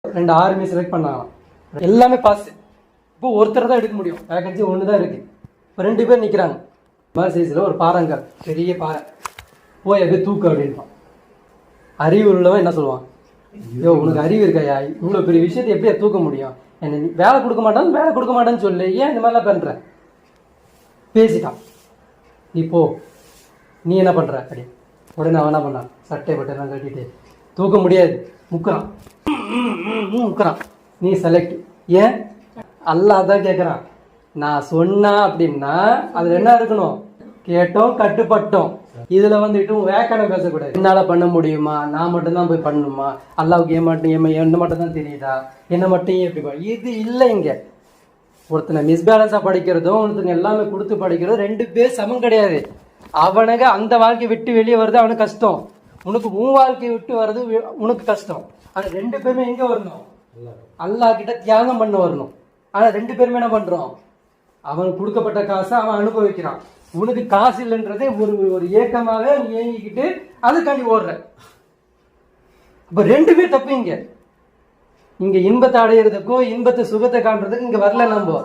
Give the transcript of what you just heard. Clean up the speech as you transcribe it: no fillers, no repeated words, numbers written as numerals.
2 army select பண்ணாங்களாம், எல்லாமே pass. இப்போ ஒருத்தர் தான் எடுக்க முடியும், வேகன்சி 1 தான் இருக்கு. இப்போ 2 பேர் நிற்கிறாங்க. மாதிரி சைஸில் ஒரு பாறைங்க, பெரிய பாறை, போய் அப்படியே தூக்கு அப்படின்பான். அறிவு உள்ளவன் என்ன சொல்லுவான், ஐயோ உனக்கு அறிவு இருக்காயா, இவ்வளோ பெரிய விஷயத்தை எப்படியா தூக்க முடியும், என்ன வேலை கொடுக்க மாட்டான்னு சொல்லு, ஏன் இந்த மாதிரிலாம் பண்ணுற. பேசிட்டான், நீ போ, நீ என்ன பண்ணுற அப்படி. உடனே அவன் என்ன பண்ணான், சட்டை பட்டெல்லாம் கட்டிட்டு தூக்க முடியாது, முக்குறான். நீ செலக்ட். ஏன் அல்லாஹ் தான் கேட்குறான். நான் சொன்னா அப்படின்னா அதுல என்ன இருக்கணும், கேட்டோம் கட்டுப்பட்டோம். இதுல வந்துட்டு வேக்கான பேசக்கூடாது. என்னால பண்ண முடியுமா, நான் மட்டும்தான் போய் பண்ணணுமா, அல்லாவுக்கு என்ன மட்டும் தான் தெரியுதா, என்ன மட்டும் எப்படி, இது இல்லை. இங்க ஒருத்தனை மிஸ்பேலன்ஸா படிக்கிறதும் ஒருத்தனை எல்லாமே கொடுத்து படிக்கிறதும் 2 பேர் சமம் கிடையாது. அவனுக்கு அந்த வாழ்க்கையை விட்டு வெளியே வருது அவனுக்கு கஷ்டம், உனக்கு உன் வாழ்க்கையை விட்டு வர்றது உனக்கு கஷ்டம். ஆனா 2 பேருமே எங்க வரணும், அல்லாஹ் கிட்ட தியாகம் பண்ண வரணும். ஆனா 2 பேருமே என்ன பண்றோம், அவனுக்கு கொடுக்கப்பட்ட காசை அவன் அனுபவிக்கிறான். உனக்கு காசு இல்லைன்றதே ஒரு ஏக்கமாக நீ ஏங்கிக்கிட்டு அதுக்காண்டி ஓடுற. அப்ப 2 பேர் தப்பு. இங்க இன்பத்தை அடையிறதுக்கோ இன்பத்தை சுகத்தை காண்றதுக்கு இங்க வரல. நம்ம